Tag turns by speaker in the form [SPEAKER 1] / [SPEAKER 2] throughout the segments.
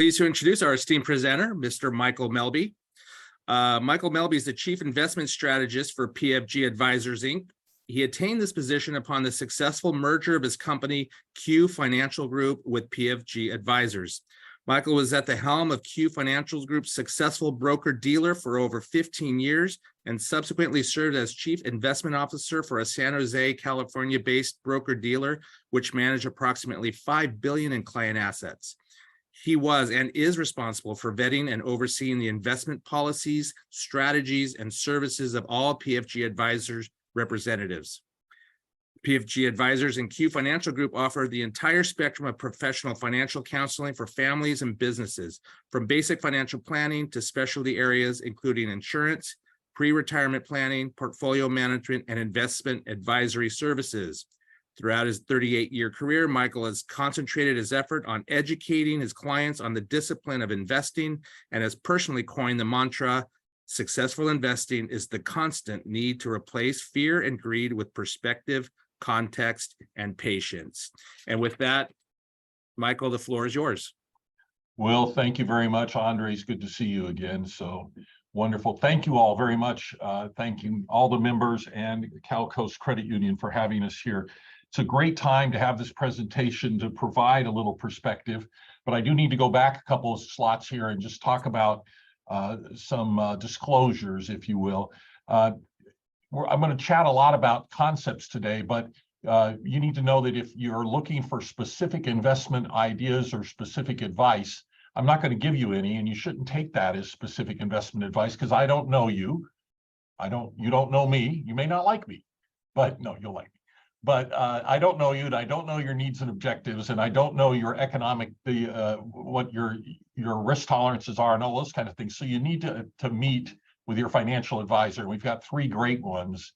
[SPEAKER 1] pleased to introduce our esteemed presenter, Mr. Michael Melby. Michael Melby is the Chief Investment Strategist for PFG Advisors, Inc. He attained this position upon the successful merger of his company, Q Financial Group, with PFG Advisors. Michael was at the helm of Q Financial Group's successful broker-dealer for over 15 years and subsequently served as Chief Investment Officer for a San Jose, California-based broker-dealer, which managed approximately $5 billion in client assets. He was and is responsible for vetting and overseeing the investment policies, strategies, and services of all PFG Advisors representatives. PFG Advisors and Q Financial Group offer the entire spectrum of professional financial counseling for families and businesses, from basic financial planning to specialty areas, including insurance, pre-retirement planning, portfolio management, and investment advisory services. Throughout his 38-year career, Michael has concentrated his effort on educating his clients on the discipline of investing and has personally coined the mantra, "Successful investing is the constant need to replace fear and greed with perspective, context, and patience." And with that, Michael, the floor is yours.
[SPEAKER 2] Well, thank you very much, Andre. It's good to see you again. So wonderful. Thank you all very much. Thank you, all the members and Cal Coast Credit Union for having us here. It's a great time to have this presentation to provide a little perspective, but I do need to go back a couple of slots here and just talk about some disclosures, if you will. I'm going to chat a lot about concepts today, but you need to know that if you're looking for specific investment ideas or specific advice, I'm not going to give you any, and you shouldn't take that as specific investment advice because I don't know you. You don't know me. You may not like me, but no, you'll like me. But I don't know you, and I don't know your needs and objectives, and I don't know your economic, what your risk tolerances are, and all those kind of things. So you need to meet with your financial advisor. We've got 3 great ones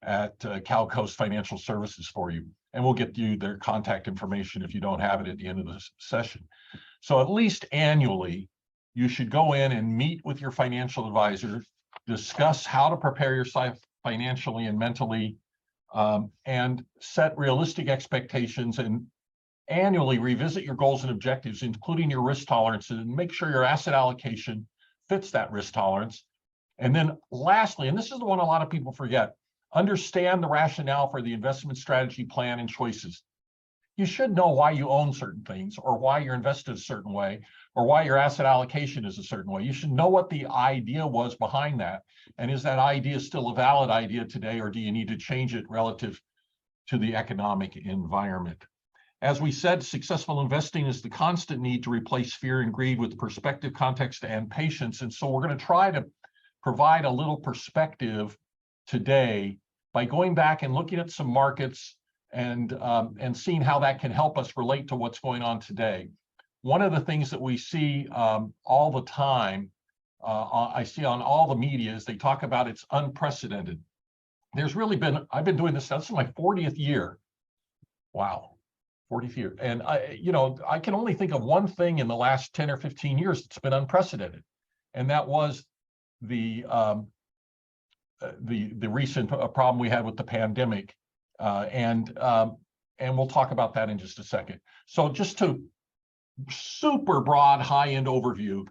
[SPEAKER 2] at Cal Coast Financial Services for you, and we'll get you their contact information if you don't have it at the end of this session. So at least annually, you should go in and meet with your financial advisor, discuss how to prepare yourself financially and mentally, and set realistic expectations, and annually revisit your goals and objectives, including your risk tolerances, and make sure your asset allocation fits that risk tolerance. And then lastly, and this is the one a lot of people forget, understand the rationale for the investment strategy plan and choices. You should know why you own certain things, or why you're invested a certain way, or why your asset allocation is a certain way. You should know what the idea was behind that. And is that idea still a valid idea today, or do you need to change it relative to the economic environment? As we said, successful investing is the constant need to replace fear and greed with perspective, context, and patience. And so we're going to try to provide a little perspective today by going back and looking at some markets and seeing how that can help us relate to what's going on today. One of the things that we see all the time, I see on all the media, is they talk about it's unprecedented. There's really been, I've been doing this, that's my 40th year. Wow, 40th year. And I can only think of one thing in the last 10 or 15 years that's been unprecedented. And that was the recent problem we had with the pandemic. And we'll talk about that in just a second. So just to super broad high-end overview,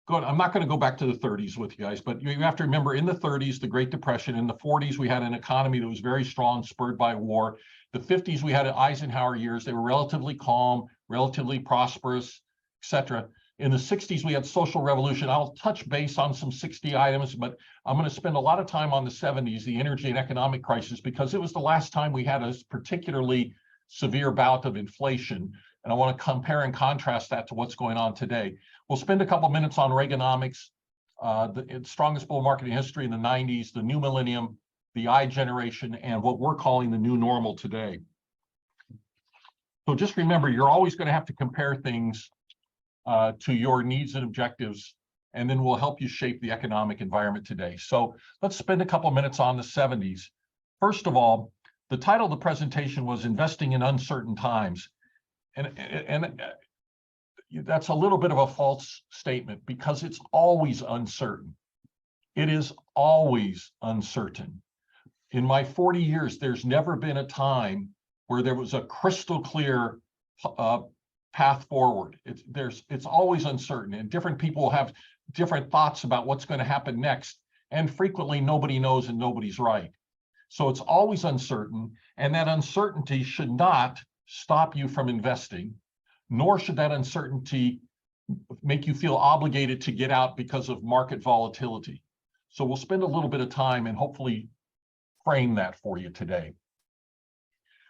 [SPEAKER 2] I'm not going to go back to the 30s with you guys, but you have to remember, in the 30s, the Great Depression. In the 40s, we had an economy that was very strong, spurred by war. The 50s, we had Eisenhower years. They were relatively calm, relatively prosperous, etc. In the 60s, we had social revolution. I'll touch base on some 60 items, but I'm going to spend a lot of time on the 70s, the energy and economic crisis, because it was the last time we had a particularly severe bout of inflation. And I want to compare and contrast that to what's going on today. We'll spend a couple minutes on Reaganomics, the strongest bull market in history in the 90s, the new millennium, the I generation, and what we're calling the new normal today. So just remember, you're always going to have to compare things to your needs and objectives, and then we'll help you shape the economic environment today. So let's spend a couple minutes on the 70s. First of all, the title of the presentation was Investing in Uncertain Times. And that's a little bit of a false statement, because it's always uncertain. It is always uncertain. In my 40 years, there's never been a time where there was a crystal clear path forward. It's always uncertain, and different people have different thoughts about what's going to happen next. And frequently nobody knows and nobody's right. So it's always uncertain, and that uncertainty should not stop you from investing, nor should that uncertainty make you feel obligated to get out because of market volatility. So we'll spend a little bit of time and hopefully frame that for you today.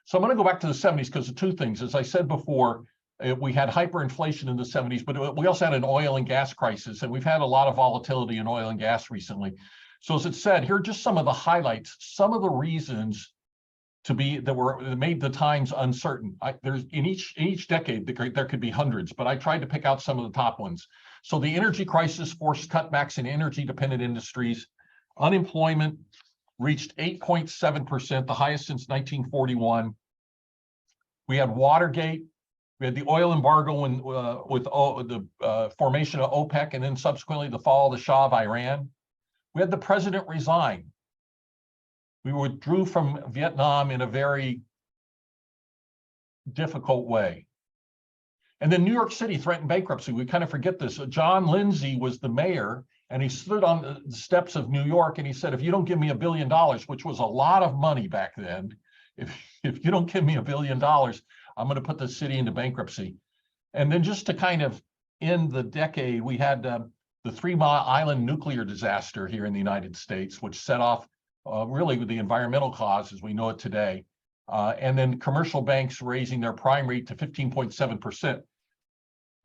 [SPEAKER 2] So I'm going to go back to the 70s because of two things. As I said before, we had hyperinflation in the 70s, but we also had an oil and gas crisis, and we've had a lot of volatility in oil and gas recently. So as it said, here are just some of the highlights, some of the reasons that made the times uncertain. There's in each decade there could be hundreds, but I tried to pick out some of the top ones. So the energy crisis forced cutbacks in energy-dependent industries. Unemployment reached 8.7%, the highest since 1941. We had Watergate. We had the oil embargo with the formation of OPEC, and then subsequently the fall of the Shah of Iran. We had the president resign. We withdrew from Vietnam in a very difficult way. And then New York City threatened bankruptcy. We kind of forget this. John Lindsay was the mayor, and he stood on the steps of New York and he said, if you don't give me $1 billion, which was a lot of money back then, if you don't give me $1 billion, I'm going to put the city into bankruptcy. And then just to kind of end the decade, we had the 3 Mile Island nuclear disaster here in the United States, which set off really the environmental cause as we know it today. And then commercial banks raising their prime rate to 15.7%.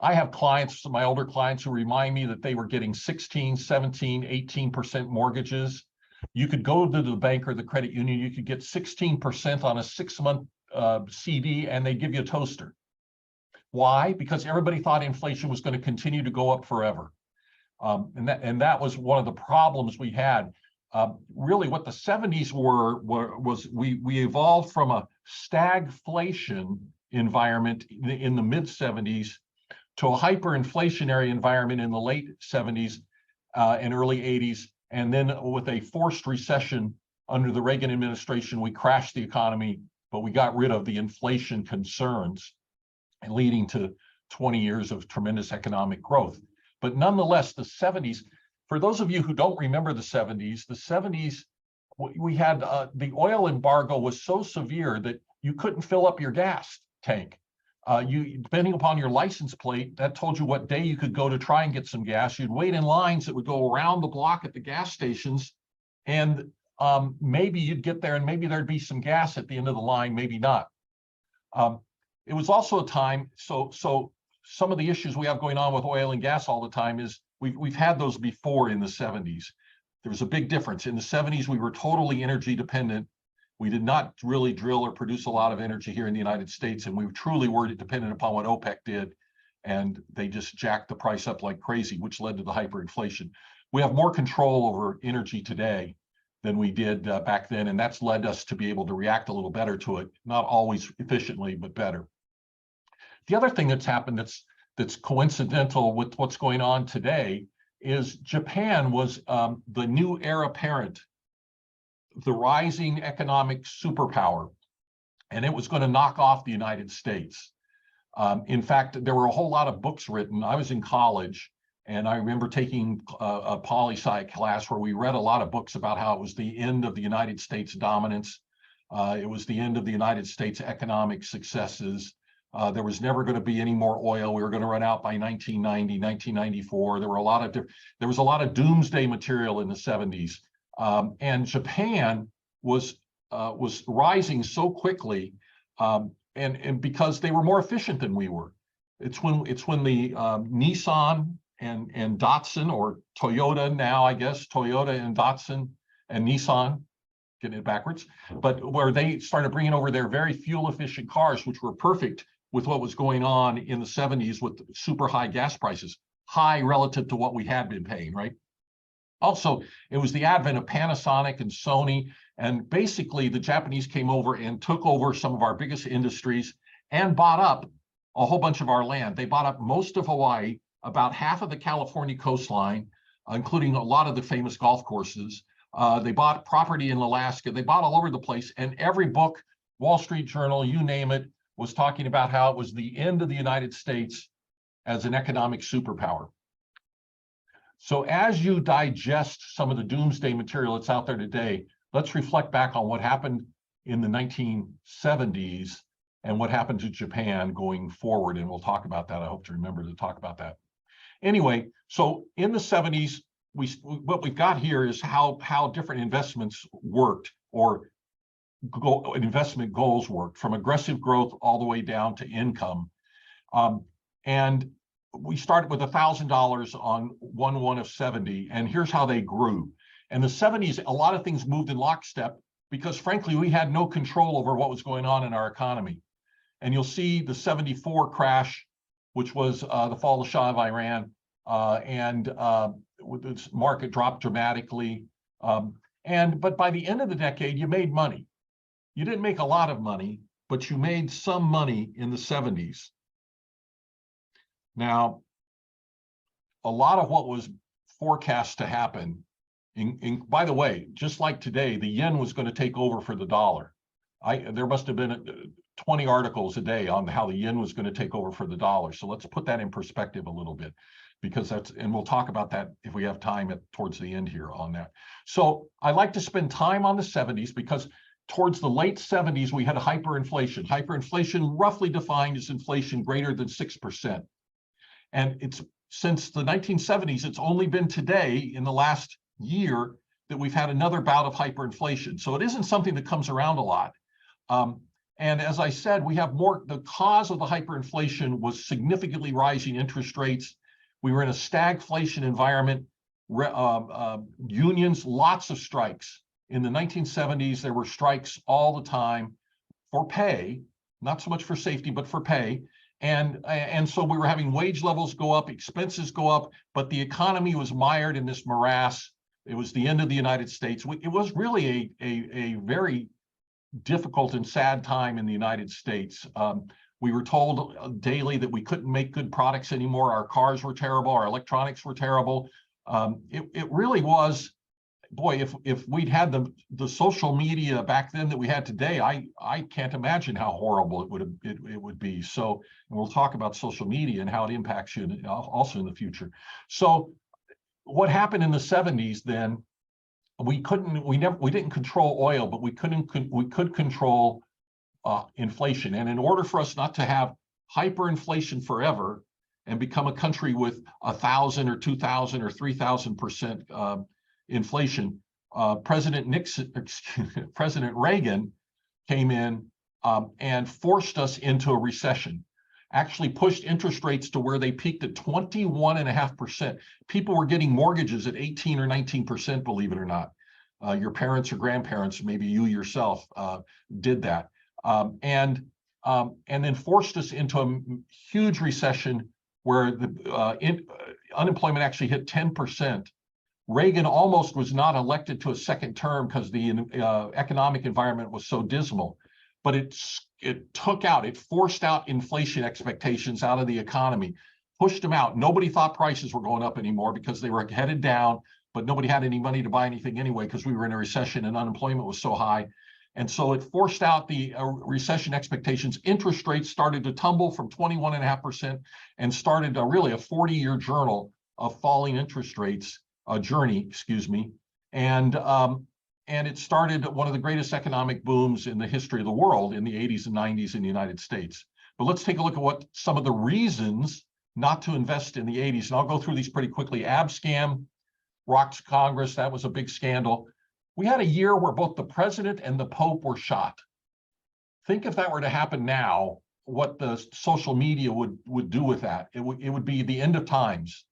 [SPEAKER 2] I have clients, my older clients, who remind me that they were getting 16, 17, 18% mortgages. You could go to the bank or the credit union, you could get 16% on a 6-month CD, and they give you a toaster. Why? Because everybody thought inflation was going to continue to go up forever. And that was one of the problems we had. Really what the 70s was we evolved from a stagflation environment in the mid 70s to a hyperinflationary environment in the late 70s and early 80s. And then with a forced recession under the Reagan administration, we crashed the economy, but we got rid of the inflation concerns, and leading to 20 years of tremendous economic growth. But nonetheless, the 70s, for those of you who don't remember the 70s, we had the oil embargo was so severe that you couldn't fill up your gas tank. Depending upon your license plate, that told you what day you could go to try and get some gas. You'd wait in lines that would go around the block at the gas stations, and maybe you'd get there and maybe there'd be some gas at the end of the line, maybe not. It was also a time, so some of the issues we have going on with oil and gas all the time is we've had those before in the 70s. There was a big difference. In the 70s, we were totally energy dependent. We did not really drill or produce a lot of energy here in the United States, and we truly were dependent upon what OPEC did, and they just jacked the price up like crazy, which led to the hyperinflation. We have more control over energy today than we did back then, and that's led us to be able to react a little better to it, not always efficiently, but better. The other thing that's happened that's coincidental with what's going on today is Japan was the new heir apparent, the rising economic superpower, and it was going to knock off the United States. In fact, there were a whole lot of books written. I was in college, and I remember taking a poli-sci class where we read a lot of books about how it was the end of the United States dominance. It was the end of the United States economic successes. There was never going to be any more oil. We were going to run out by 1990, 1994. There was a lot of doomsday material in the 70s. And Japan was rising so quickly, and because they were more efficient than we were. It's when the Nissan and Datsun, or Toyota now, I guess, Toyota and Datsun and Nissan, getting it backwards, but where they started bringing over their very fuel efficient cars, which were perfect with what was going on in the 70s with super high gas prices, high relative to what we had been paying, right? Also, it was the advent of Panasonic and Sony, and basically the Japanese came over and took over some of our biggest industries and bought up a whole bunch of our land. They bought up most of Hawaii, about half of the California coastline, including a lot of the famous golf courses. They bought property in Alaska. They bought all over the place, and every book, Wall Street Journal, you name it, was talking about how it was the end of the United States as an economic superpower. So as you digest some of the doomsday material that's out there today, let's reflect back on what happened in the 1970s and what happened to Japan going forward. And we'll talk about that. I hope to remember to talk about that. Anyway, so in the 70s, what we've got here is how different investments worked, or investment goals worked, from aggressive growth all the way down to income. And we started with $1,000 on 1/1 of 70, and here's how they grew. In the 70s, a lot of things moved in lockstep because, frankly, we had no control over what was going on in our economy. And you'll see the 74 crash, which was the fall of the Shah of Iran, and the market dropped dramatically. But by the end of the decade, you made money. You didn't make a lot of money, but you made some money in the 70s. Now, a lot of what was forecast to happen, by the way, just like today, the yen was going to take over for the dollar. There must have been 20 articles a day on how the yen was going to take over for the dollar. So let's put that in perspective a little bit, because and we'll talk about that if we have time towards the end here on that. So I like to spend time on the 70s because towards the late 70s, we had hyperinflation. Hyperinflation, roughly defined as inflation greater than 6%. And it's since the 1970s, it's only been today in the last year that we've had another bout of hyperinflation. So it isn't something that comes around a lot. And as I said, we have the cause of the hyperinflation was significantly rising interest rates. We were in a stagflation environment, unions, lots of strikes. In the 1970s, there were strikes all the time for pay, not so much for safety, but for pay. And so we were having wage levels go up, expenses go up, but the economy was mired in this morass. It was the end of the United States. It was really a very difficult and sad time in the United States. We were told daily that we couldn't make good products anymore. Our cars were terrible. Our electronics were terrible. It really was, boy, if we'd had the social media back then that we had today, I can't imagine how horrible it would be. So, and we'll talk about social media and how it impacts you also in the future. So what happened in the 70s then, we didn't control oil, but we could control inflation. And in order for us not to have hyperinflation forever and become a country with 1,000 or 2,000 or 3,000% inflation, President Reagan came in and forced us into a recession. Actually pushed interest rates to where they peaked at 21.5%. People were getting mortgages at 18 or 19%, believe it or not. Your parents or grandparents, maybe you yourself, did that. And then forced us into a huge recession where the unemployment actually hit 10%. Reagan almost was not elected to a second term because the economic environment was so dismal. But it forced out inflation expectations out of the economy, pushed them out. Nobody thought prices were going up anymore because they were headed down, but nobody had any money to buy anything anyway because we were in a recession and unemployment was so high. And so it forced out the recession expectations. Interest rates started to tumble from 21.5% and started really a 40-year journal of falling interest rates, journey, excuse me. And it started one of the greatest economic booms in the history of the world in the 80s and 90s in the United States. But let's take a look at what some of the reasons not to invest in the 80s. And I'll go through these pretty quickly. Scam rocked Congress. That was a big scandal. We had a year where both the president and the Pope were shot. Think if that were to happen now, what the social media would do with that. It would be the end of times.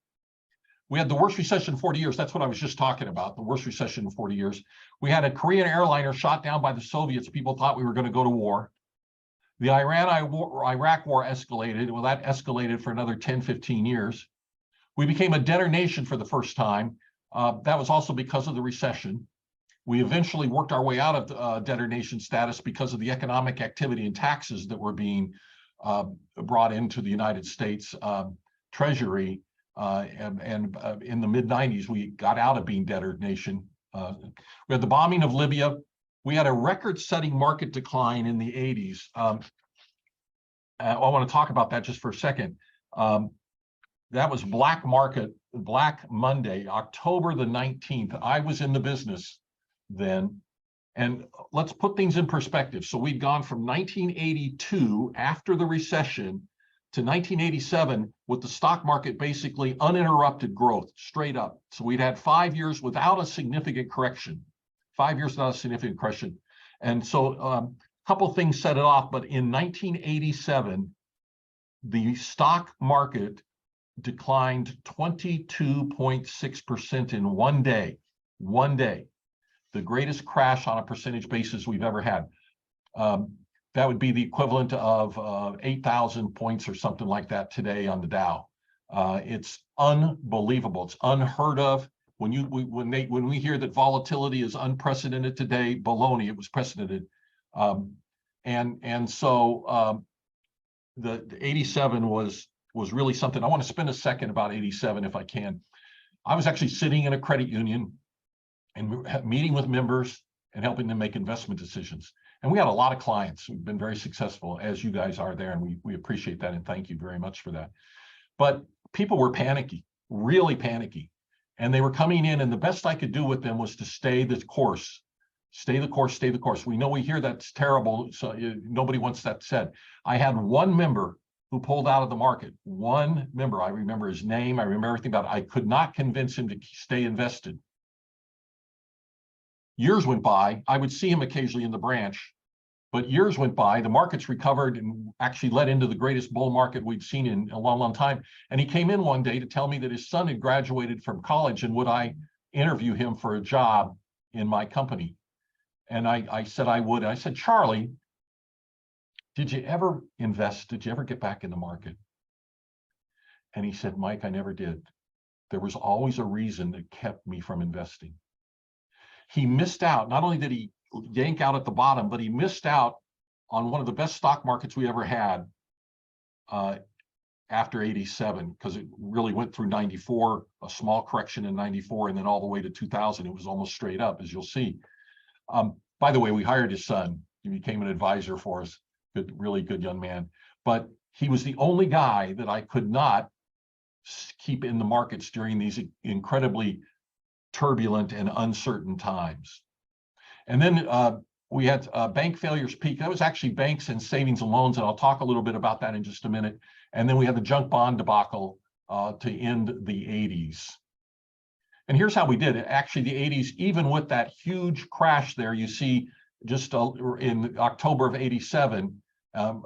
[SPEAKER 2] We had the worst recession in 40 years. That's what I was just talking about, the worst recession in 40 years. We had a Korean airliner shot down by the Soviets. People thought we were going to go to war. The Iran-Iraq war escalated. Well, that escalated for another 10, 15 years. We became a debtor nation for the first time. That was also because of the recession. We eventually worked our way out of debtor nation status because of the economic activity and taxes that were being brought into the United States Treasury. And in the mid-90s, we got out of being debtor nation. We had the bombing of Libya. We had a record-setting market decline in the 80s. I want to talk about that just for a second. That was Black Monday, October the 19th. I was in the business then. And let's put things in perspective. So we'd gone from 1982 after the recession to 1987 with the stock market basically uninterrupted growth, straight up. So we'd had 5 years without a significant correction, 5 years without a significant correction. And so a couple things set it off, but in 1987, the stock market declined 22.6% in 1 day, the greatest crash on a percentage basis we've ever had. That would be the equivalent of 8,000 points or something like that today on the Dow. It's unbelievable. It's unheard of. When we hear that volatility is unprecedented today, baloney, it was precedented. So the 87 was really something. I want to spend a second about 87 if I can. I was actually sitting in a credit union and meeting with members and helping them make investment decisions. And we had a lot of clients. We've been very successful, as you guys are there, and we appreciate that, and thank you very much for that. But people were panicky, really panicky. And they were coming in, and the best I could do with them was to stay the course. Stay the course, stay the course. We hear that's terrible, so nobody wants that said. I had one member who pulled out of the market. One member, I remember his name, I remember everything about it. I could not convince him to stay invested. Years went by, I would see him occasionally in the branch, but years went by, the markets recovered and actually led into the greatest bull market we'd seen in a long, long time. And he came in one day to tell me that his son had graduated from college and would I interview him for a job in my company. And I said I would. I said, Charlie, did you ever invest? Did you ever get back in the market? And he said, Mike, I never did. There was always a reason that kept me from investing. He missed out. Not only did he yank out at the bottom, but he missed out on one of the best stock markets we ever had after 87, because it really went through 94, a small correction in 94, and then all the way to 2000. It was almost straight up, as you'll see. By the way, we hired his son. He became an advisor for us. Good, really good young man. But he was the only guy that I could not keep in the markets during these incredibly turbulent and uncertain times. And then we had bank failures peak. That was actually banks and savings and loans, and I'll talk a little bit about that in just a minute. And then we had the junk bond debacle to end the 80s. And here's how we did it. Actually, the 80s, even with that huge crash there, you see just in October of 87,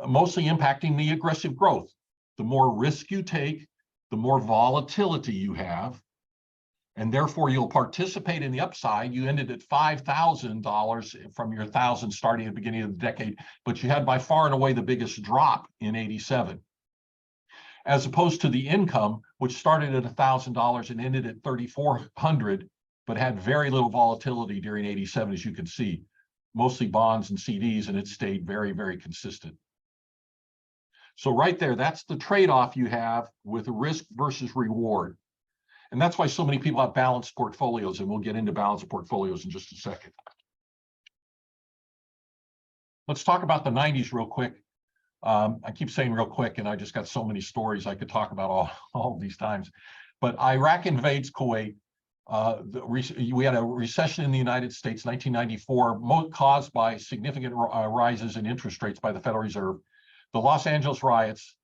[SPEAKER 2] mostly impacting the aggressive growth. The more risk you take, the more volatility you have, and therefore you'll participate in the upside. You ended at $5,000 from your 1,000 starting at the beginning of the decade, but you had by far and away the biggest drop in 87. As opposed to the income, which started at $1,000 and ended at $3,400, but had very little volatility during 87, as you can see, mostly bonds and CDs, and it stayed very, very consistent. So right there, that's the trade-off you have with risk versus reward. And that's why so many people have balanced portfolios, and we'll get into balanced portfolios in just a second. Let's talk about the 90s real quick. I keep saying real quick, and I just got so many stories I could talk about all these times. But Iraq invades Kuwait. We had a recession in the United States, 1994, caused by significant rises in interest rates by the Federal Reserve. The Los Angeles riots.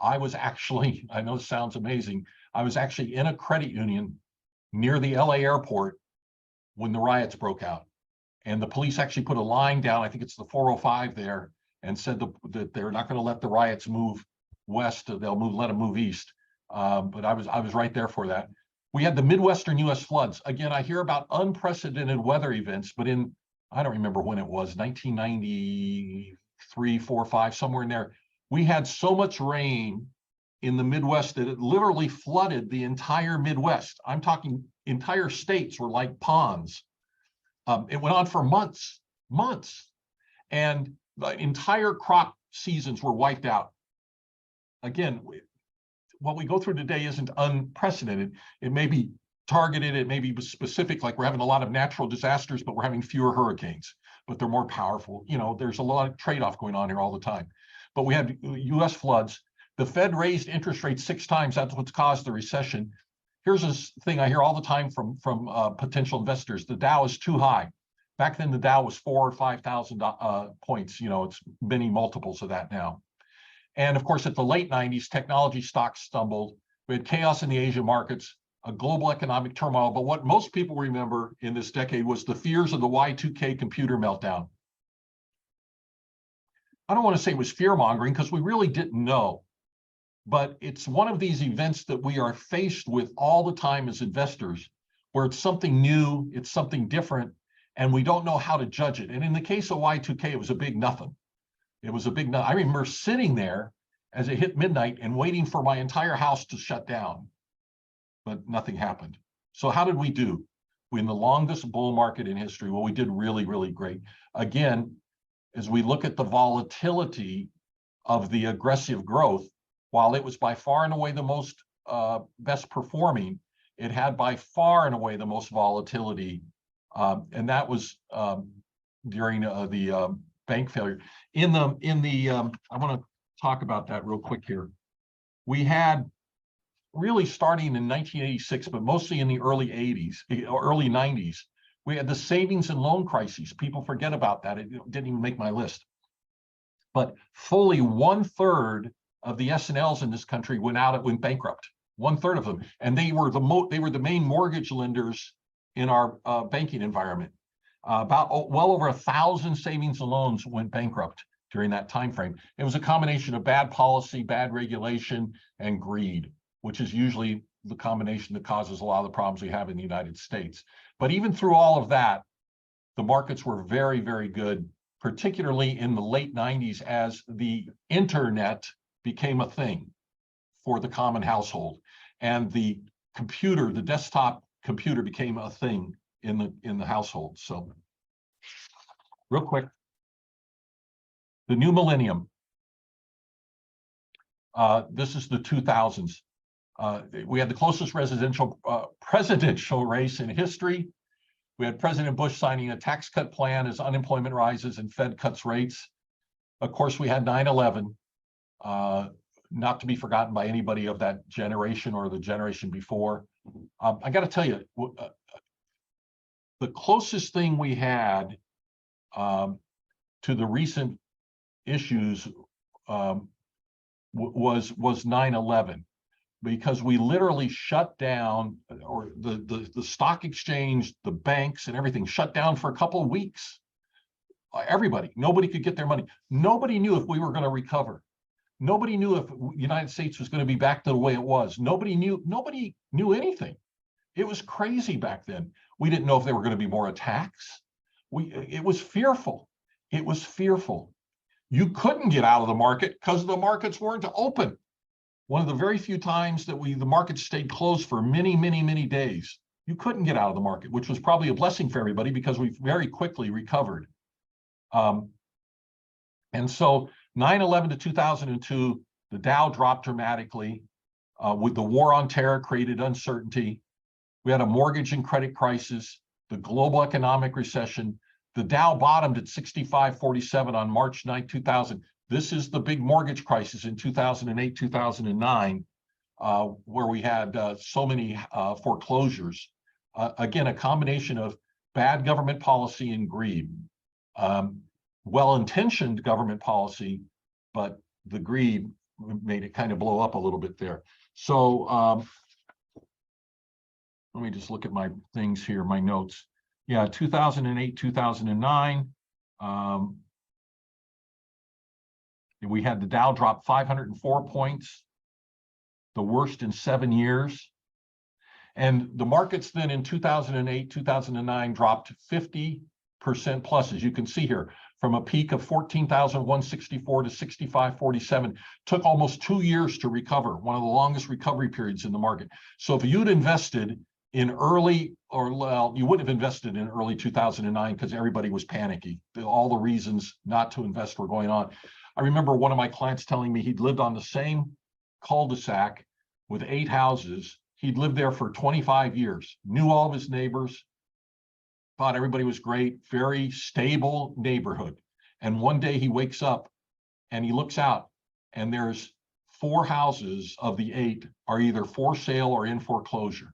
[SPEAKER 2] I was actually, I know this sounds amazing, I was actually in a credit union near the LA airport when the riots broke out. And the police actually put a line down, I think it's the 405 there, and said that they're not going to let the riots move west, they'll let them move east. But I was right there for that. We had the Midwestern US floods. Again, I hear about unprecedented weather events, but in, I don't remember when it was, 1993, 4, 5, somewhere in there, we had so much rain in the Midwest that it literally flooded the entire Midwest. I'm talking entire states were like ponds. It went on for months. And the entire crop seasons were wiped out. Again, what we go through today isn't unprecedented. It may be targeted, it may be specific, like we're having a lot of natural disasters, but we're having fewer hurricanes, but they're more powerful. You know, there's a lot of trade-off going on here all the time. but we had US floods. The Fed raised interest rates 6 times. That's what's caused the recession. Here's this thing I hear all the time from potential investors. The Dow is too high. Back then, the Dow was 4,000 or 5,000 points. You know, it's many multiples of that now. And of course, at the late 90s, technology stocks stumbled. We had chaos in the Asian markets, a global economic turmoil. But what most people remember in this decade was the fears of the Y2K computer meltdown. I don't want to say it was fear-mongering because we really didn't know. But it's one of these events that we are faced with all the time as investors, where it's something new, it's something different, and we don't know how to judge it. And in the case of Y2K, it was a big nothing. It was a big nothing. I remember sitting there as it hit midnight and waiting for my entire house to shut down, but nothing happened. So how did we do? In the longest bull market in history, well, we did really, really great. Again, as we look at the volatility of the aggressive growth, while it was by far and away the most best performing, it had by far and away the most volatility. And that was during the bank failure. I want to talk about that real quick here. We had really starting in 1986, but mostly in the early 80s, early 90s, we had the savings and loan crises. People forget about that. It didn't even make my list. But fully 1/3 of the S&Ls in this country went bankrupt. 1/3 of them, and they were the main mortgage lenders in our banking environment. Well over 1,000 savings and loans went bankrupt during that time frame. It was a combination of bad policy, bad regulation, and greed, which is usually the combination that causes a lot of the problems we have in the United States. But even through all of that, the markets were very, very good, particularly in the late 90s as the internet became a thing for the common household, and the computer, the desktop computer, became a thing in the household. So real quick, the new millennium. This is the 2000s. We had the closest presidential race in history. We had President Bush signing a tax cut plan as unemployment rises and Fed cuts rates. Of course, we had 9/11, not to be forgotten by anybody of that generation or the generation before. I got to tell you, the closest thing we had to the recent issues was 9/11, because we literally shut down, or the stock exchange, the banks and everything shut down for a couple of weeks. Nobody could get their money. Nobody knew if we were going to recover. Nobody knew if the United States was going to be back to the way it was. Nobody knew anything. It was crazy back then. We didn't know if there were going to be more attacks. It was fearful. It was fearful. You couldn't get out of the market because the markets weren't open. One of the very few times that the market stayed closed for many, many, many days. You couldn't get out of the market, which was probably a blessing for everybody because we very quickly recovered. And so 9/11 to 2002, the Dow dropped dramatically. With the war on terror created uncertainty. We had a mortgage and credit crisis, the global economic recession. The Dow bottomed at 65.47 on March 9, 2000. This is the big mortgage crisis in 2008, 2009, where we had so many foreclosures. Again, a combination of bad government policy and greed. Well-intentioned government policy, but the greed made it kind of blow up a little bit there. So let me just look at my things here, my notes. Yeah, 2008, 2009. We had the Dow drop 504 points, the worst in 7 years. And the markets then in 2008, 2009 dropped 50% plus, as you can see here, from a peak of 14,164 to 65.47. Took almost 2 years to recover, one of the longest recovery periods in the market. So if you'd invested in you wouldn't have invested in early 2009 because everybody was panicky. All the reasons not to invest were going on. I remember one of my clients telling me he'd lived on the same cul-de-sac with 8 houses. He'd lived there for 25 years, knew all of his neighbors, thought everybody was great, very stable neighborhood. And one day he wakes up and he looks out, and there's 4 houses of the 8 are either for sale or in foreclosure.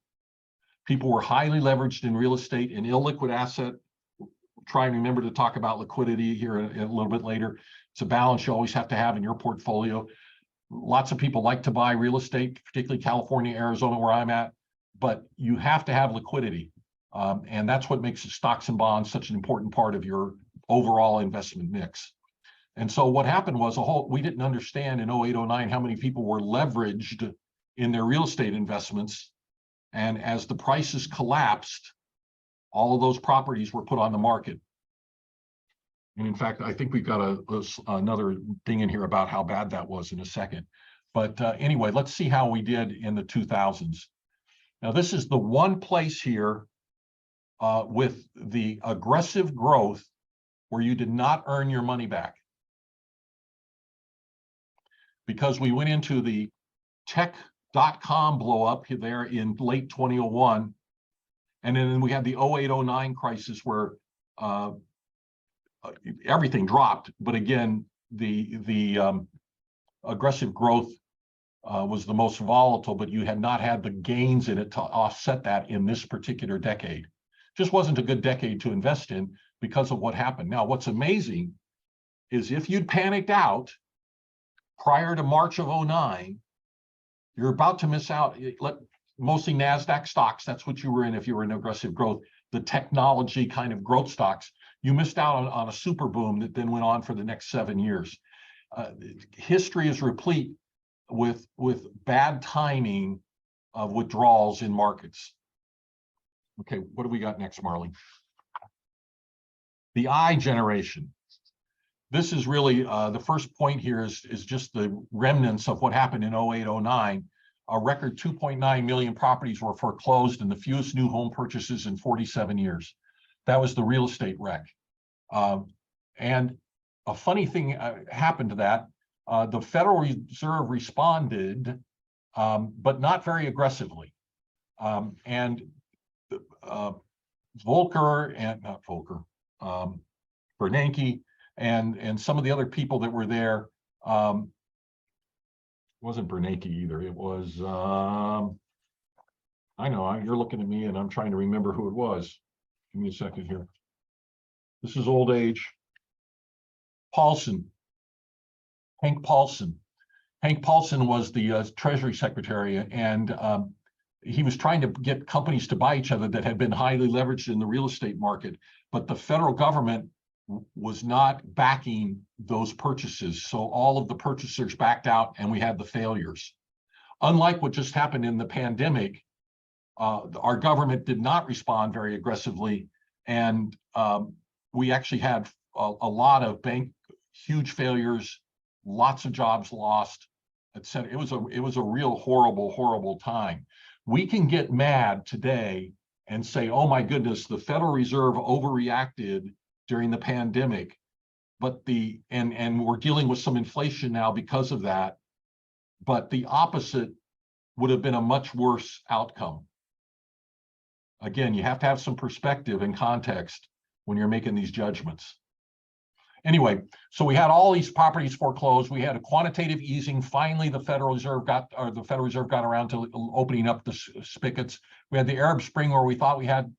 [SPEAKER 2] People were highly leveraged in real estate and illiquid asset. Try and remember to talk about liquidity here a little bit later. It's a balance you always have to have in your portfolio. Lots of people like to buy real estate, particularly California, Arizona, where I'm at, but you have to have liquidity. And that's what makes stocks and bonds such an important part of your overall investment mix. And so what happened was we didn't understand in 08, 09 how many people were leveraged in their real estate investments. And as the prices collapsed, all of those properties were put on the market. And in fact, I think we've got another thing in here about how bad that was in a second. But anyway, let's see how we did in the 2000s. Now, this is the one place here with the aggressive growth where you did not earn your money back, because we went into the tech.com blow up there in late 2001. And then we had the 08, 09 crisis where everything dropped. But again, the aggressive growth was the most volatile, but you had not had the gains in it to offset that in this particular decade. Just wasn't a good decade to invest in because of what happened. Now, what's amazing is if you'd panicked out prior to March of 09, you're about to miss out. Mostly NASDAQ stocks, that's what you were in if you were in aggressive growth, the technology kind of growth stocks. You missed out on a super boom that then went on for the next 7 years. History is replete with bad timing of withdrawals in markets. Okay, what do we got next, Marley? The I generation. This is really the first point here is just the remnants of what happened in 08, 09. A record 2.9 million properties were foreclosed and the fewest new home purchases in 47 years. That was the real estate wreck. And a funny thing happened to that. The Federal Reserve responded, but not very aggressively. And Volcker and not Volcker, Bernanke and some of the other people that were there, wasn't Bernanke either. It was, I know, you're looking at me and I'm trying to remember who it was. Give me a second here. This is old age. Paulson, Hank Paulson. Hank Paulson was the Treasury Secretary, and he was trying to get companies to buy each other that had been highly leveraged in the real estate market, but the federal government was not backing those purchases. So all of the purchasers backed out and we had the failures. Unlike what just happened in the pandemic, our government did not respond very aggressively. And we actually had a lot of huge failures, lots of jobs lost, etc. It was a real horrible time. We can get mad today and say, oh my goodness, the Federal Reserve overreacted during the pandemic, but and we're dealing with some inflation now because of that, but the opposite would have been a much worse outcome. Again, you have to have some perspective and context when you're making these judgments. Anyway, so we had all these properties foreclosed. We had a quantitative easing. Finally, the Federal Reserve got around to opening up the spigots. We had the Arab Spring, where we thought we had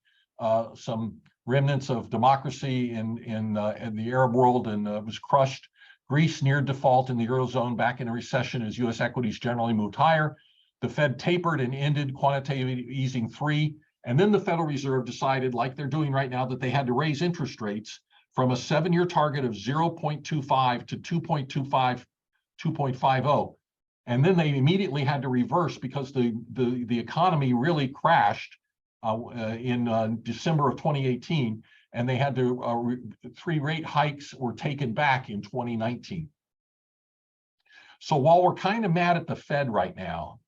[SPEAKER 2] some remnants of democracy in the Arab world, and was crushed. Greece neared default in the Eurozone, back in a recession as U.S. equities generally moved higher. The Fed tapered and ended quantitative easing 3. And then the Federal Reserve decided, like they're doing right now, that they had to raise interest rates from a 7-year target of 0.25 to 2.25, 2.50. And then they immediately had to reverse because the economy really crashed in December of 2018, and they had to 3 rate hikes were taken back in 2019. So while we're kind of mad at the Fed right now,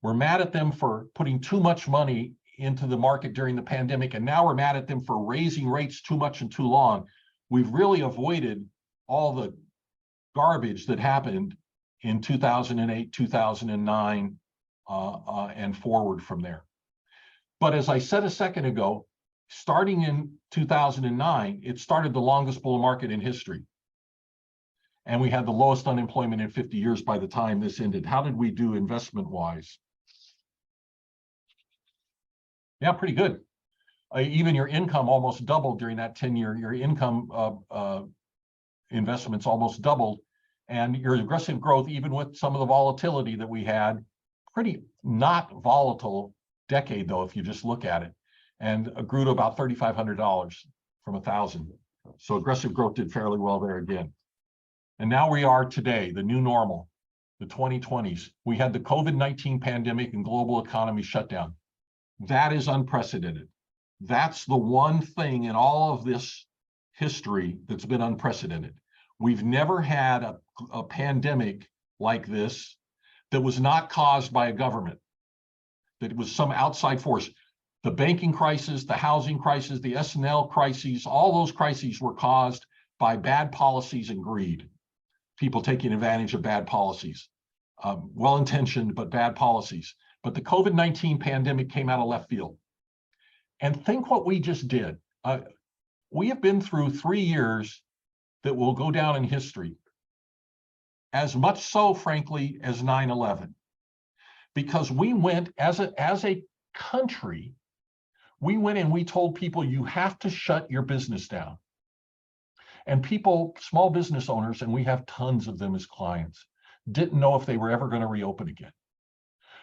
[SPEAKER 2] we're mad at them for putting too much money into the market during the pandemic, and now we're mad at them for raising rates too much and too long. We've really avoided all the garbage that happened in 2008, 2009, and forward from there. But as I said a second ago, starting in 2009, it started the longest bull market in history. And we had the lowest unemployment in 50 years by the time this ended. How did we do investment-wise? Yeah, pretty good. Even your income almost doubled during that 10-year. Your income investments almost doubled. And your aggressive growth, even with some of the volatility that we had, pretty not volatile decade, though, if you just look at it, and grew to about $3,500 from 1,000. So aggressive growth did fairly well there again. And now we are today, the new normal, the 2020s. We had the COVID-19 pandemic and global economy shutdown. That is unprecedented. That's the one thing in all of this history that's been unprecedented. We've never had a pandemic like this that was not caused by a government, that it was some outside force. The banking crisis, the housing crisis, the S&L crises, all those crises were caused by bad policies and greed. People taking advantage of bad policies, well-intentioned, but bad policies. But the COVID-19 pandemic came out of left field. And think what we just did. We have been through 3 years that will go down in history, as much so, frankly, as 9/11. Because we went, as a country, we went and we told people, you have to shut your business down. And people, small business owners, and we have tons of them as clients, didn't know if they were ever going to reopen again.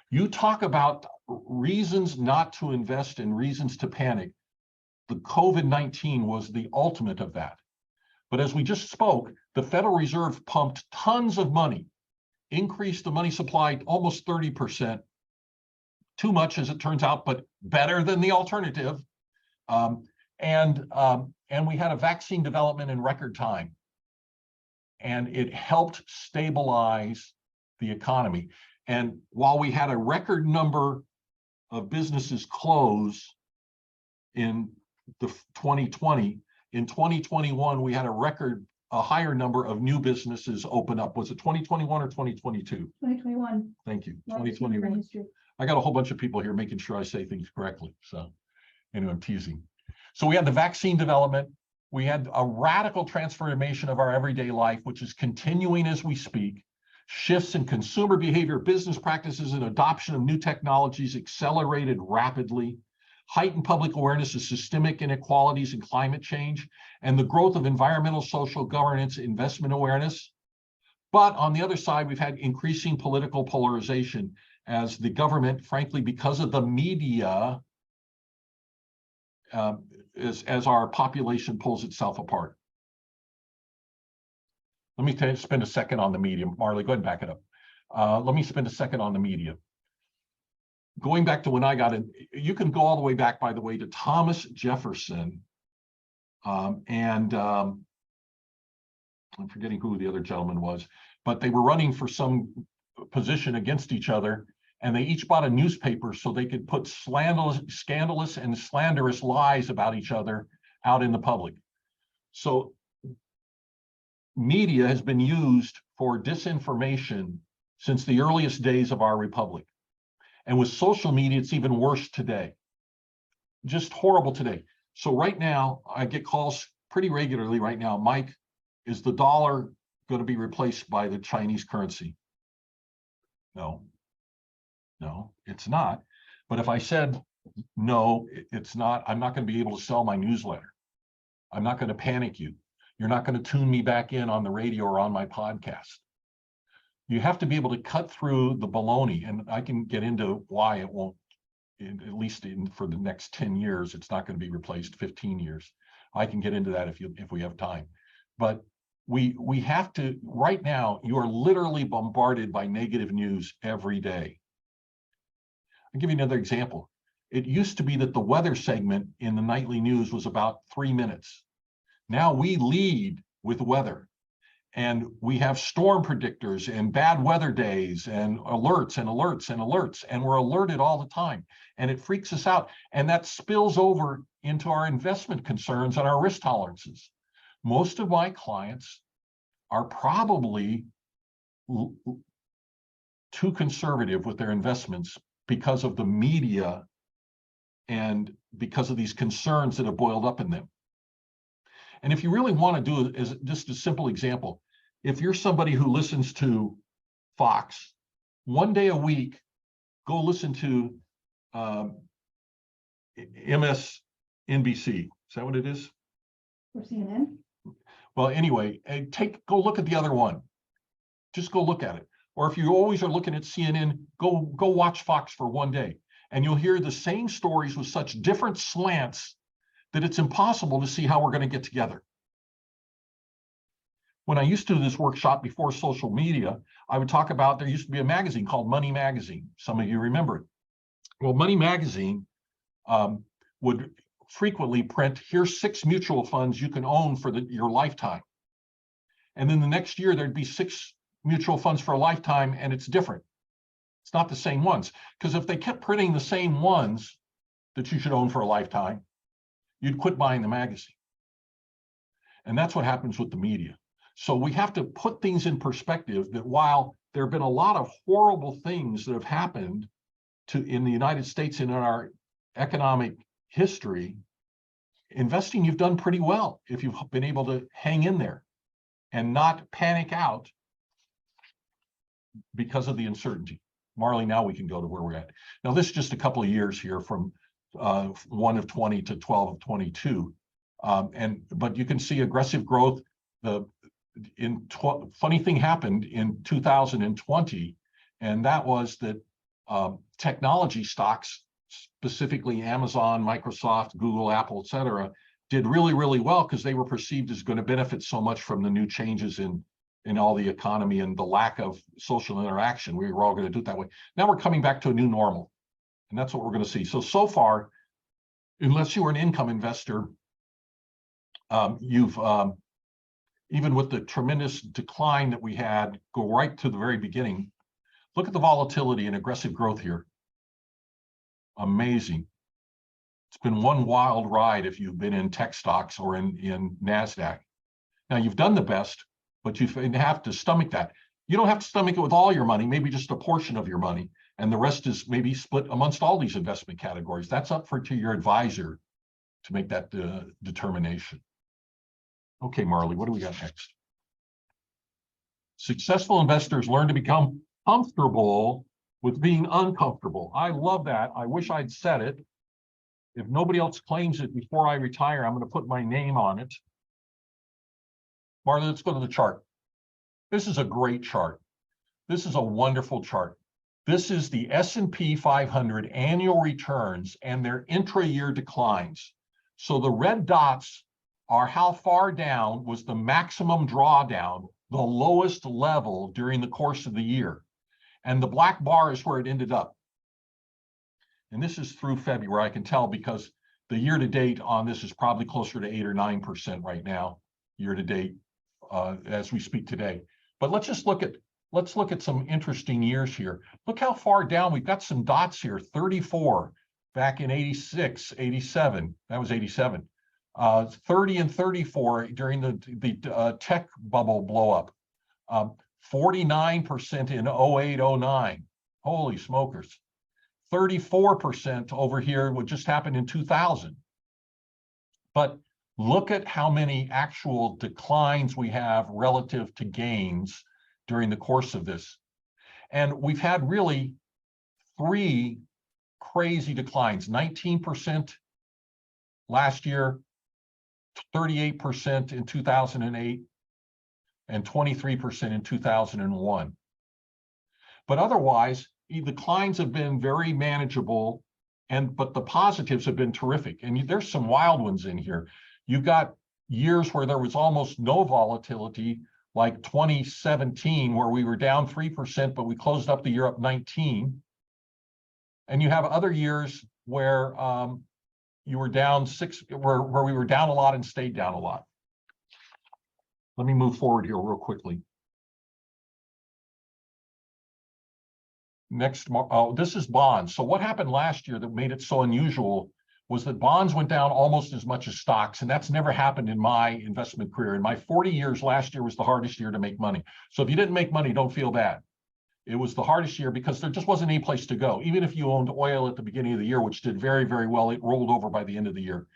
[SPEAKER 2] You talk about reasons not to invest and reasons to panic. The COVID-19 was the ultimate of that. But as we just spoke, the Federal Reserve pumped tons of money, increased the money supply almost 30%. Too much, as it turns out, but better than the alternative. And we had a vaccine development in record time. And it helped stabilize the economy. And while we had a record number of businesses close in the 2020, in 2021, we had a higher number of new businesses open up. Was it 2021 or 2022?
[SPEAKER 3] 2021.
[SPEAKER 2] Thank you. 2021. I got a whole bunch of people here making sure I say things correctly. So anyway, I'm teasing. So we had the vaccine development. We had a radical transformation of our everyday life, which is continuing as we speak. Shifts in consumer behavior, business practices, and adoption of new technologies accelerated rapidly. Heightened public awareness of systemic inequalities and climate change, and the growth of environmental, social governance, investment awareness. But on the other side, we've had increasing political polarization as the government, frankly, because of the media, as our population pulls itself apart. Let me spend a second on the media. Marley, go ahead and back it up. Let me spend a second on the media. Going back to when I got in, you can go all the way back, by the way, to Thomas Jefferson. I'm forgetting who the other gentleman was, but they were running for some position against each other, and they each bought a newspaper so they could put scandalous and slanderous lies about each other out in the public. So media has been used for disinformation since the earliest days of our republic. And with social media, it's even worse today. Just horrible today. So right now, I get calls pretty regularly right now. Mike, is the dollar going to be replaced by the Chinese currency? No, it's not. But if I said, no, it's not, I'm not going to be able to sell my newsletter. I'm not going to panic you. You're not going to tune me back in on the radio or on my podcast. You have to be able to cut through the baloney, and I can get into why it won't, at least for the next 10 years, it's not going to be replaced, 15 years. I can get into that if we have time. But we have to, right now, you are literally bombarded by negative news every day. I'll give you another example. It used to be that the weather segment in the nightly news was about 3 minutes. Now we lead with weather. And we have storm predictors and bad weather days and alerts and alerts and alerts, and we're alerted all the time. And it freaks us out. And that spills over into our investment concerns and our risk tolerances. Most of my clients are probably too conservative with their investments because of the media and because of these concerns that have boiled up in them. And if you really want to do it as just a simple example, if you're somebody who listens to Fox, one day a week, go listen to MSNBC. Is that what it is?
[SPEAKER 3] For CNN?
[SPEAKER 2] Well, anyway, go look at the other one. Just go look at it. Or if you always are looking at CNN, go watch Fox for one day. And you'll hear the same stories with such different slants that it's impossible to see how we're going to get together. When I used to do this workshop before social media, I would talk about, there used to be a magazine called Money Magazine. Some of you remember it. Well, Money Magazine would frequently print, here's 6 mutual funds you can own for your lifetime. And then the next year, there'd be 6 mutual funds for a lifetime, and it's different. It's not the same ones. Because if they kept printing the same ones that you should own for a lifetime, you'd quit buying the magazine. And that's what happens with the media. So we have to put things in perspective that while there have been a lot of horrible things that have happened in the United States and in our economic history, investing, you've done pretty well if you've been able to hang in there and not panic out because of the uncertainty. Marley, now we can go to where we're at. Now, this is just a couple of years here from 1 of 20 to 12 of 22. But you can see aggressive growth. Funny thing happened in 2020, and that was that technology stocks, specifically Amazon, Microsoft, Google, Apple, et cetera, did really, really well because they were perceived as going to benefit so much from the new changes in all the economy and the lack of social interaction. We were all going to do it that way. Now we're coming back to a new normal, and that's what we're going to see. So far, unless you were an income investor, you've even with the tremendous decline that we had, go right to the very beginning. Look at the volatility and aggressive growth here. Amazing. It's been one wild ride if you've been in tech stocks or in NASDAQ. Now, you've done the best, but you have to stomach that. You don't have to stomach it with all your money, maybe just a portion of your money, and the rest is maybe split amongst all these investment categories. That's up to your advisor to make that determination. Okay, Marley, what do we got next? Successful investors learn to become comfortable with being uncomfortable. I love that. I wish I'd said it. If nobody else claims it before I retire, I'm going to put my name on it. Marley, let's go to the chart. This is a great chart. This is a wonderful chart. This is the S&P 500 annual returns and their intra-year declines. So the red dots are how far down was the maximum drawdown, the lowest level during the course of the year. And the black bar is where it ended up. And this is through February. I can tell because the year-to-date on this is probably closer to 8 or 9% right now, year-to-date, as we speak today. But let's look at some interesting years here. Look how far down we've got some dots here. 34 back in 86, 87. That was 87. 30 and 34 during the tech bubble blow up. 49% in 08, 09. Holy smokers. 34% over here, what just happened in 2000. But look at how many actual declines we have relative to gains during the course of this. And we've had really 3 crazy declines, 19% last year, 38% in 2008, and 23% in 2001. But otherwise, the declines have been very manageable, but the positives have been terrific. And there's some wild ones in here. You've got years where there was almost no volatility, like 2017, where we were down 3%, but we closed up the year up 19. And you have other years where you were down 6, where we were down a lot and stayed down a lot. Let me move forward here real quickly. Next, this is bonds. So what happened last year that made it so unusual was that bonds went down almost as much as stocks, and that's never happened in my investment career. In my 40 years, last year was the hardest year to make money. So if you didn't make money, don't feel bad. It was the hardest year because there just wasn't any place to go. Even if you owned oil at the beginning of the year, which did very, very well, it rolled over by the end of the year.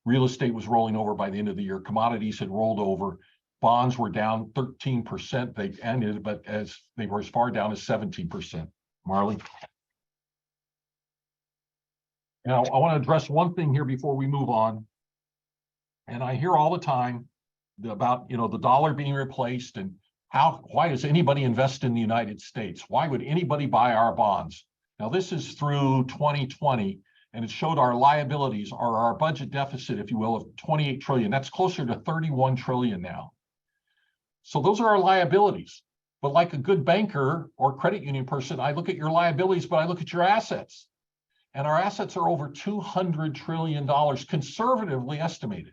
[SPEAKER 2] Real estate was rolling over by the end of the year. Commodities had rolled over. bonds were down 13%. They ended, but as they were as far down as 17%. Marley. Now, I want to address one thing here before we move on. And I hear all the time about, the dollar being replaced and why does anybody invest in the United States? Why would anybody buy our bonds? Now, this is through 2020, and it showed our liabilities, or our budget deficit, if you will, of 28 trillion. That's closer to 31 trillion now. So those are our liabilities. But like a good banker or credit union person, I look at your liabilities, but I look at your assets. And our assets are over $200 trillion, conservatively estimated.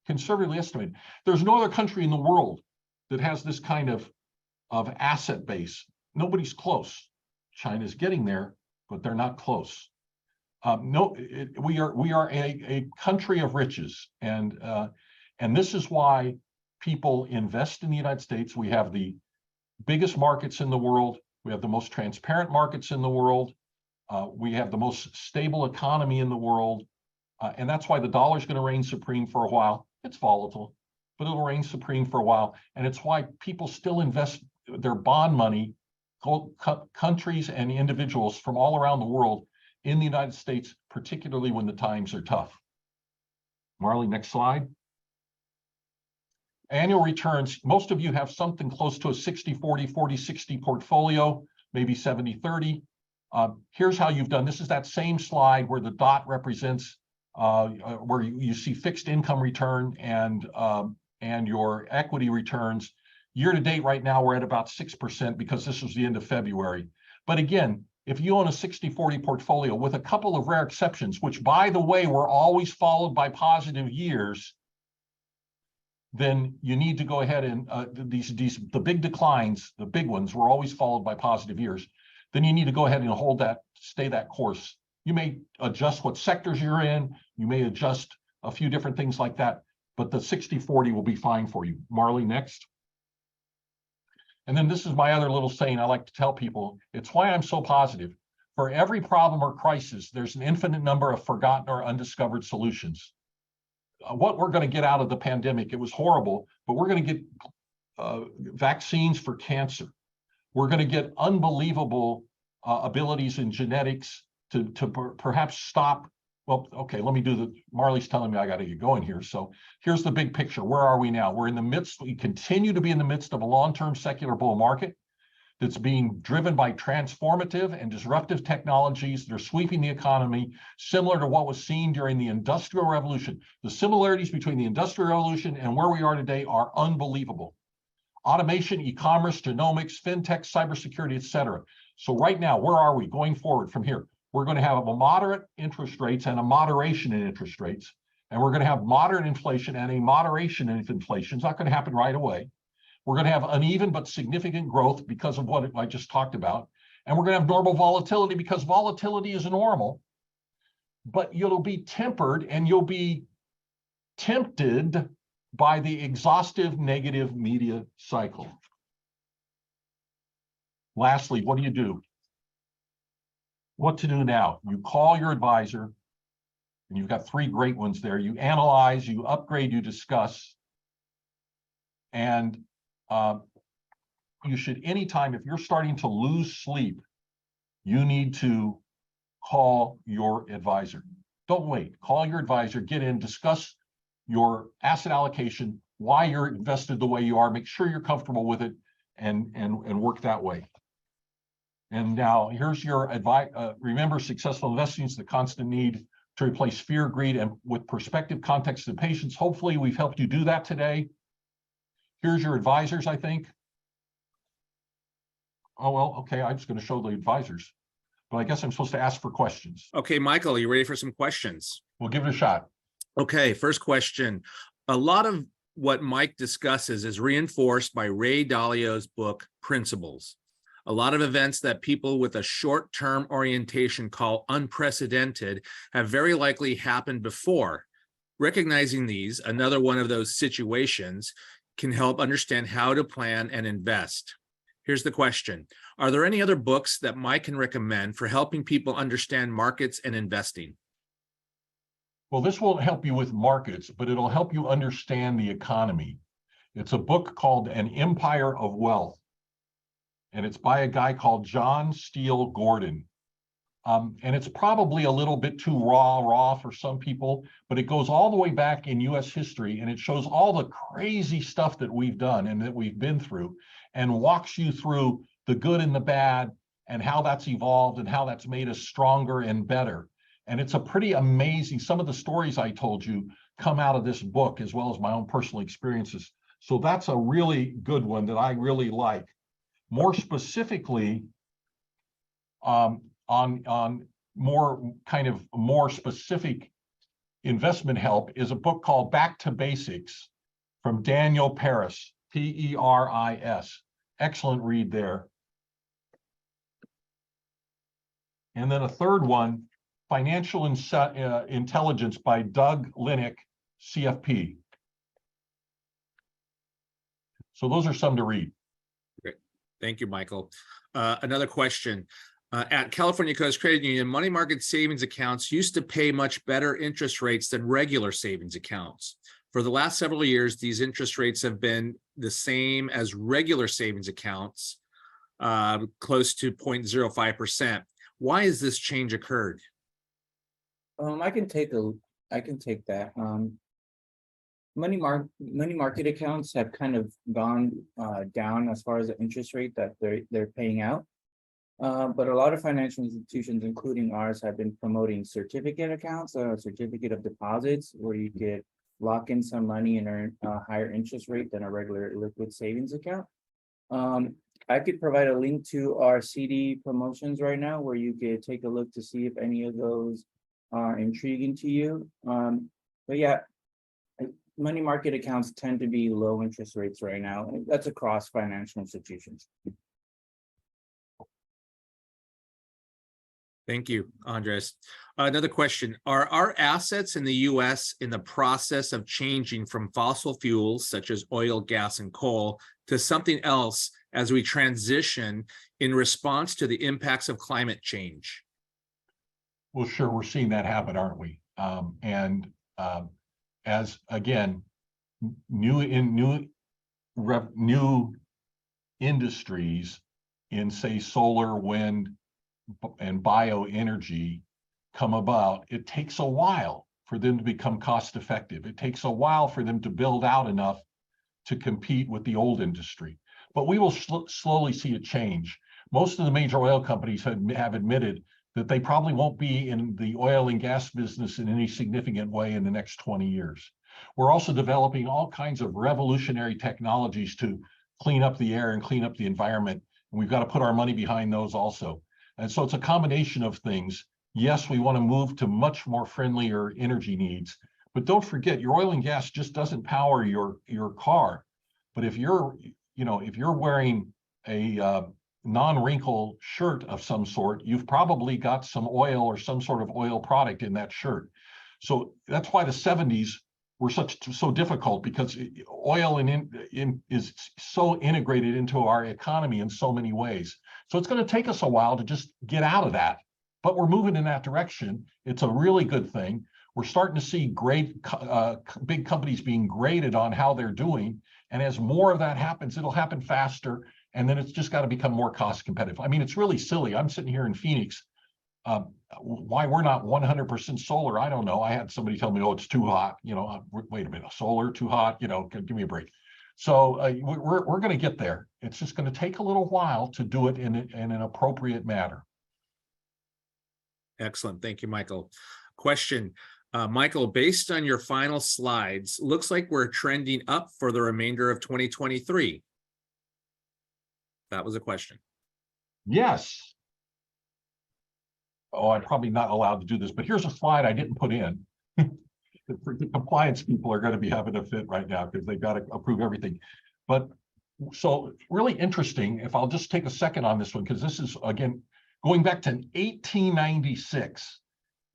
[SPEAKER 2] Conservatively estimated. There's no other country in the world that has this kind of asset base. Nobody's close. China's getting there, but they're not close. We are a country of riches, and this is why people invest in the United States. We have the biggest markets in the world. We have the most transparent markets in the world. We have the most stable economy in the world, and that's why the dollar is going to reign supreme for a while. It's volatile, but it'll reign supreme for a while, and it's why people still invest their bond money, countries and individuals from all around the world, in the United States, particularly when the times are tough. Marley, next slide. Annual returns, most of you have something close to a 60-40, 40-60 portfolio, maybe 70-30. Here's how you've done. This is that same slide where the dot represents where you see fixed income return and your equity returns. Year to date right now, we're at about 6% because this was the end of February. But again, if you own a 60-40 portfolio with a couple of rare exceptions, which by the way, were always followed by positive years, then you need to go ahead and the big declines, the big ones, were always followed by positive years. Then you need to go ahead and hold that, stay that course. You may adjust what sectors you're in. You may adjust a few different things like that, but the 60-40 will be fine for you. Marley, next. And then this is my other little saying I like to tell people. It's why I'm so positive. For every problem or crisis, there's an infinite number of forgotten or undiscovered solutions. What we're going to get out of the pandemic, it was horrible, but we're going to get vaccines for cancer. We're going to get unbelievable abilities in genetics to perhaps stop. Well, okay, let me do the, Marley's telling me I got to get going here. So here's the big picture. Where are we now? We're in the midst, we continue to be in the midst of a long-term secular bull market that's being driven by transformative and disruptive technologies that are sweeping the economy, similar to what was seen during the Industrial Revolution. The similarities between the Industrial Revolution and where we are today are unbelievable. Automation, e-commerce, genomics, fintech, cybersecurity, et cetera. So right now, where are we going forward from here? We're going to have a moderate interest rates and a moderation in interest rates. And we're going to have moderate inflation and a moderation in inflation. It's not going to happen right away. We're going to have uneven but significant growth because of what I just talked about. And we're going to have normal volatility because volatility is normal. But you'll be tempered and you'll be tempted by the exhaustive negative media cycle. Lastly, what do? What to do now? You call your advisor, and you've got three great ones there. You analyze, you upgrade, you discuss. And you should, anytime, if you're starting to lose sleep, you need to call your advisor. Don't wait. Call your advisor, get in, discuss your asset allocation, why you're invested the way you are, make sure you're comfortable with it, and work that way. And now here's your advice. Remember, successful investing is the constant need to replace fear, greed, and with perspective, context, and patience. Hopefully we've helped you do that today. Here's your advisors, I think. Oh, well, okay, I'm just going to show the advisors, but I guess I'm supposed to ask for questions.
[SPEAKER 1] Okay, Michael, are you ready for some questions?
[SPEAKER 2] We'll give it a shot.
[SPEAKER 1] Okay, first question. A lot of what Mike discusses is reinforced by Ray Dalio's book, Principles. A lot of events that people with a short-term orientation call unprecedented have very likely happened before. Recognizing these, another one of those situations, can help understand how to plan and invest. Here's the question. Are there any other books that Mike can recommend for helping people understand markets and investing?
[SPEAKER 2] Well, this won't help you with markets, but it'll help you understand the economy. It's a book called An Empire of Wealth, and it's by a guy called John Steele Gordon. And it's probably a little bit too raw for some people, but it goes all the way back in US history, and it shows all the crazy stuff that we've done and that we've been through, and walks you through the good and the bad and how that's evolved and how that's made us stronger and better. And it's a pretty amazing, some of the stories I told you come out of this book, as well as my own personal experiences. So that's a really good one that I really like. More specifically, on more specific investment help is a book called Back to Basics from Daniel Peris, P-E-R-I-S. Excellent read there. And then a third one, Financial Intelligence by Doug Linick, CFP. So those are some to read.
[SPEAKER 1] Great. Thank you, Michael. Another question. At California Coast Credit Union, money market savings accounts used to pay much better interest rates than regular savings accounts. For the last several years, these interest rates have been the same as regular savings accounts, close to 0.05%. Why has this change occurred?
[SPEAKER 3] I can take that. Money market accounts have kind of gone down as far as the interest rate that they're paying out. But a lot of financial institutions, including ours, have been promoting certificate accounts, certificate of deposits, where you could lock in some money and earn a higher interest rate than a regular liquid savings account. I could provide a link to our CD promotions right now, where you could take a look to see if any of those are intriguing to you. But yeah, money market accounts tend to be low interest rates right now. That's across financial institutions.
[SPEAKER 1] Thank you, Andres. Another question. Are our assets in the US in the process of changing from fossil fuels such as oil, gas, and coal to something else as we transition in response to the impacts of climate change?
[SPEAKER 2] Well, sure, we're seeing that happen, aren't we? As again, new industries in, say, solar, wind, and bioenergy come about, it takes a while for them to become cost effective. It takes a while for them to build out enough to compete with the old industry. But we will slowly see a change. Most of the major oil companies have admitted that they probably won't be in the oil and gas business in any significant way in the next 20 years. We're also developing all kinds of revolutionary technologies to clean up the air and clean up the environment. And we've got to put our money behind those also. And so it's a combination of things. Yes, we want to move to much more friendlier energy needs, but don't forget, your oil and gas just doesn't power your car. But if you're wearing a non-wrinkle shirt of some sort, you've probably got some oil or some sort of oil product in that shirt. So that's why the 70s were so difficult, because oil is so integrated into our economy in so many ways. So it's going to take us a while to just get out of that, but we're moving in that direction. It's a really good thing. We're starting to see big companies being graded on how they're doing. And as more of that happens, it'll happen faster. And then it's just got to become more cost competitive. I mean, it's really silly. I'm sitting here in Phoenix. Why we're not 100% solar, I don't know. I had somebody tell me, oh, it's too hot. Wait a minute, solar, too hot, give me a break. So we're going to get there. It's just going to take a little while to do it in an appropriate manner.
[SPEAKER 1] Excellent. Thank you, Michael. Question. Michael, based on your final slides, looks like we're trending up for the remainder of 2023. That was a question.
[SPEAKER 2] Yes. Oh, I'm probably not allowed to do this, but here's a slide I didn't put in. The compliance people are going to be having a fit right now because they've got to approve everything. But so really interesting, if I'll just take a second on this one, because this is, again, going back to 1896,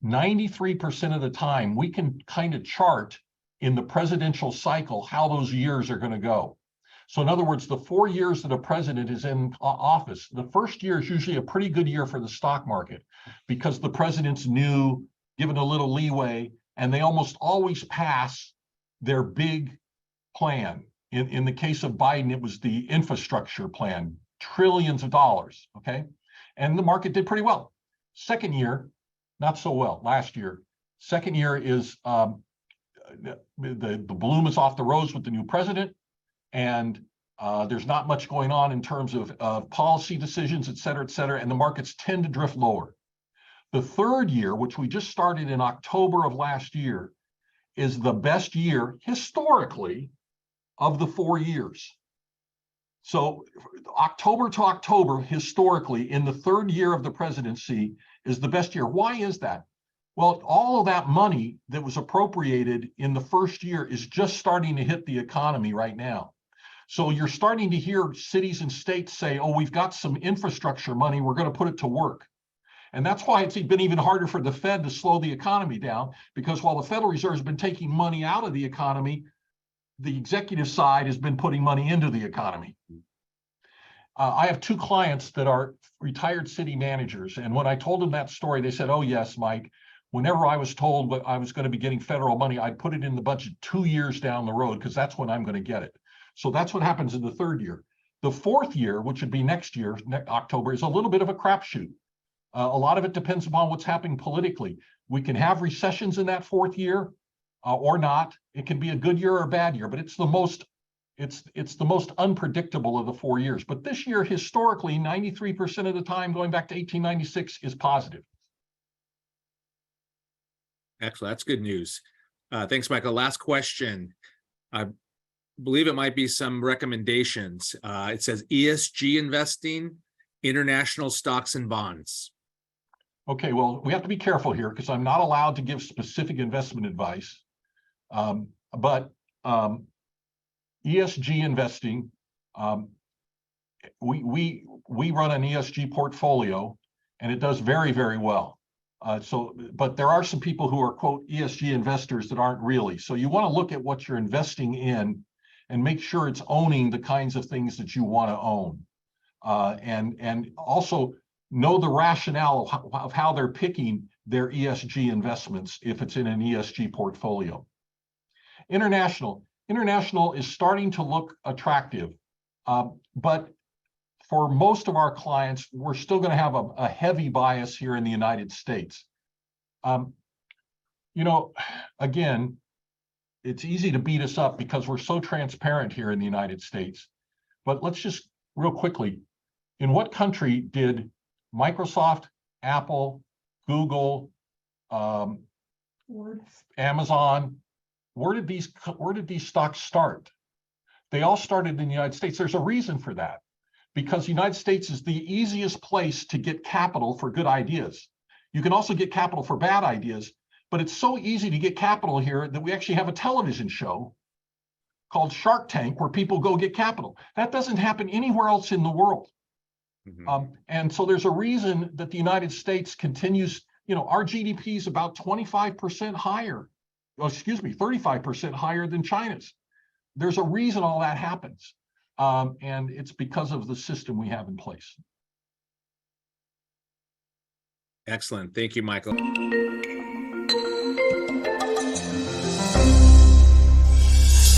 [SPEAKER 2] 93% of the time, we can kind of chart in the presidential cycle how those years are going to go. So in other words, the 4 years that a president is in office, the first year is usually a pretty good year for the stock market because the president's new, given a little leeway, and they almost always pass their big plan In the case of Biden, it was the infrastructure plan, trillions of dollars, okay? And the market did pretty well. Second year, not so well, last year. Second year is the bloom is off the rose with the new president, and there's not much going on in terms of policy decisions, et cetera, and the markets tend to drift lower. The third year, which we just started in October of last year, is the best year historically of the 4 years. So October to October, historically, in the third year of the presidency is the best year. Why is that? Well, all of that money that was appropriated in the first year is just starting to hit the economy right now. So you're starting to hear cities and states say, oh, we've got some infrastructure money, we're going to put it to work. And that's why it's been even harder for the Fed to slow the economy down, because while the Federal Reserve has been taking money out of the economy, the executive side has been putting money into the economy. I have 2 clients that are retired city managers. And when I told them that story, they said, oh, yes, Mike, whenever I was told what I was going to be getting federal money, I'd put it in the budget 2 years down the road, because that's when I'm going to get it. So that's what happens in the third year. The fourth year, which would be next year, October, is a little bit of a crapshoot. A lot of it depends upon what's happening politically. We can have recessions in that fourth year or not. It can be a good year or a bad year, but it's the most unpredictable of the 4 years. But this year, historically, 93% of the time, going back to 1896, is positive.
[SPEAKER 1] Excellent. That's good news. Thanks, Michael. Last question. I believe it might be some recommendations. It says ESG investing, international stocks and bonds.
[SPEAKER 2] Okay, well, we have to be careful here because I'm not allowed to give specific investment advice. But ESG investing, we run an ESG portfolio, and it does very, very well. But there are some people who are, quote, ESG investors that aren't really. So you want to look at what you're investing in and make sure it's owning the kinds of things that you want to own. And also know the rationale of how they're picking their ESG investments if it's in an ESG portfolio. International is starting to look attractive, but for most of our clients, we're still going to have a heavy bias here in the United States. Again, it's easy to beat us up because we're so transparent here in the United States. But let's just real quickly, in what country did Microsoft, Apple, Google, Amazon, where did these stocks start? They all started in the United States. There's a reason for that, because the United States is the easiest place to get capital for good ideas. You can also get capital for bad ideas, but it's so easy to get capital here that we actually have a television show called Shark Tank where people go get capital. That doesn't happen anywhere else in the world. Mm-hmm. And so there's a reason that the United States continues, our GDP is about 25% higher, 35% higher than China's. There's a reason all that happens. And it's because of the system we have in place.
[SPEAKER 1] Excellent. Thank you, Michael.